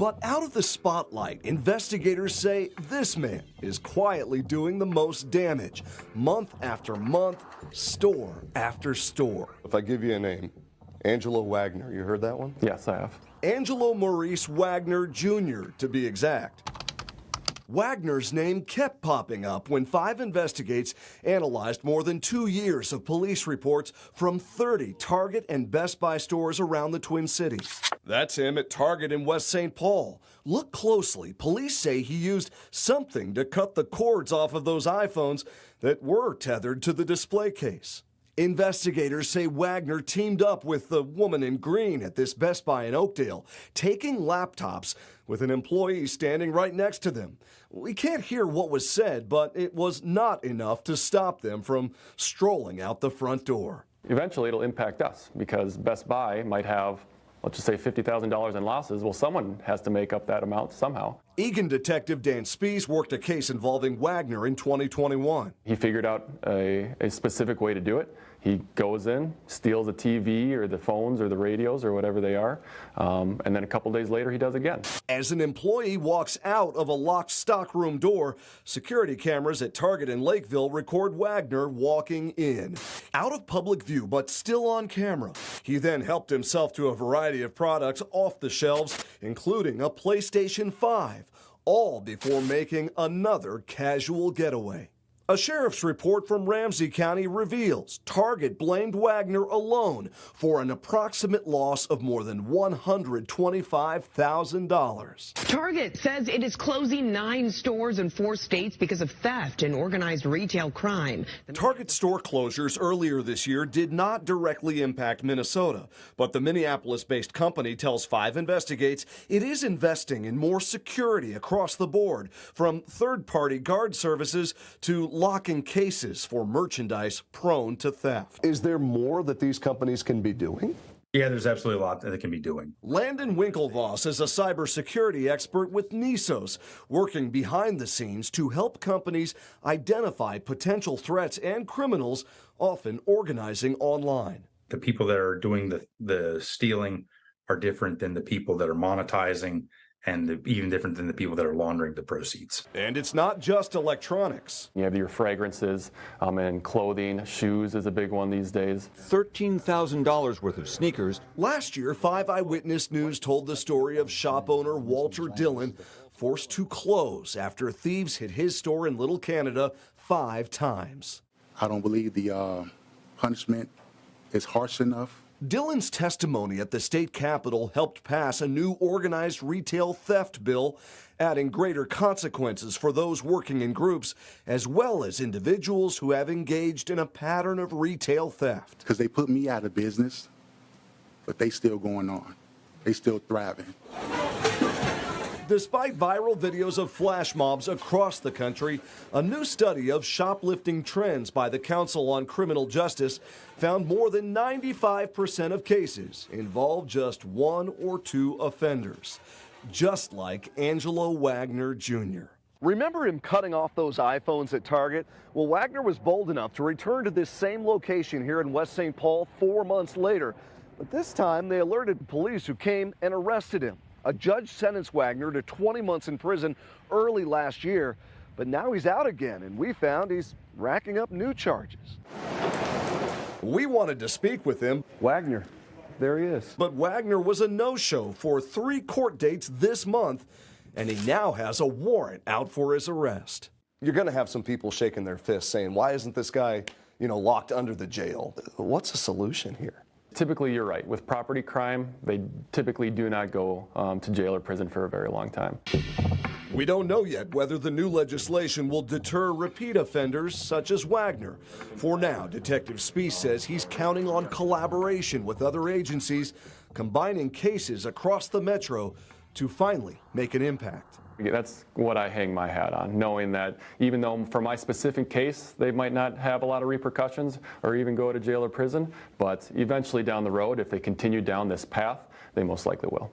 But out of the spotlight, investigators say this man is quietly doing the most damage, month after month, store after store. If I give you a name, Angelo Wagner, you heard that one? Yes, I have. Angelo Maurice Wagner Jr., to be exact. Wagner's name kept popping up when 5 Investigates analyzed more than 2 years of police reports from 30 Target and Best Buy stores around the Twin Cities. That's him at Target in West St. Paul. Look closely. Police say he used something to cut the cords off of those iPhones that were tethered to the display case. Investigators say Wagner teamed up with the woman in green at this Best Buy in Oakdale, taking laptops with an employee standing right next to them. We can't hear what was said, but it was not enough to stop them from strolling out the front door. Eventually it'll impact us because Best Buy might have, let's just say $50,000 in losses. Well, someone has to make up that amount somehow. Eagan detective Dan Spees worked a case involving Wagner in 2021. He figured out a specific way to do it. He goes in, steals a TV or the phones or the radios or whatever they are, and then a couple days later he does again. As an employee walks out of a locked stockroom door, security cameras at Target in Lakeville record Wagner walking in. Out of public view, but still on camera. He then helped himself to a variety of products off the shelves, including a PlayStation 5, all before making another casual getaway. A sheriff's report from Ramsey County reveals Target blamed Wagner alone for an approximate loss of more than $125,000. Target says it is closing 9 stores in 4 states because of theft and organized retail crime. Target store closures earlier this year did not directly impact Minnesota, but the Minneapolis-based company tells 5 Investigates it is investing in more security across the board, from third-party guard services to locking cases for merchandise prone to theft. Is there more that these companies can be doing? Yeah, there's absolutely a lot that they can be doing. Landon Winklevoss is a cybersecurity expert with Nisos, working behind the scenes to help companies identify potential threats and criminals, often organizing online. The people that are doing the stealing are different than the people that are monetizing, and even different than the people that are laundering the proceeds. And it's not just electronics. You have your fragrances and clothing. Shoes is a big one these days. $13,000 worth of sneakers. Last year, 5 Eyewitness News told the story of shop owner Walter Dillon, forced to close after thieves hit his store in Little Canada 5 times. I don't believe the punishment is harsh enough. Dillon's testimony at the state capitol helped pass a new organized retail theft bill, adding greater consequences for those working in groups, as well as individuals who have engaged in a pattern of retail theft. Because they put me out of business, but they still going on. They still thriving. Despite viral videos of flash mobs across the country, a new study of shoplifting trends by the Council on Criminal Justice found more than 95% of cases involve just 1 or 2 offenders, just like Angelo Wagner Jr. Remember him cutting off those iPhones at Target? Well, Wagner was bold enough to return to this same location here in West St. Paul 4 months later, but this time they alerted police who came and arrested him. A judge sentenced Wagner to 20 months in prison early last year, but now he's out again, and we found he's racking up new charges. We wanted to speak with him. Wagner, there he is. But Wagner was a no-show for 3 court dates this month, and he now has a warrant out for his arrest. You're going to have some people shaking their fists saying, why isn't this guy, locked under the jail? What's the solution here? Typically, you're right. With property crime, they typically do not go to jail or prison for a very long time. We don't know yet whether the new legislation will deter repeat offenders such as Wagner. For now, Detective Spees says he's counting on collaboration with other agencies, combining cases across the metro to finally make an impact. That's what I hang my hat on, knowing that even though for my specific case, they might not have a lot of repercussions or even go to jail or prison, but eventually down the road, if they continue down this path, they most likely will.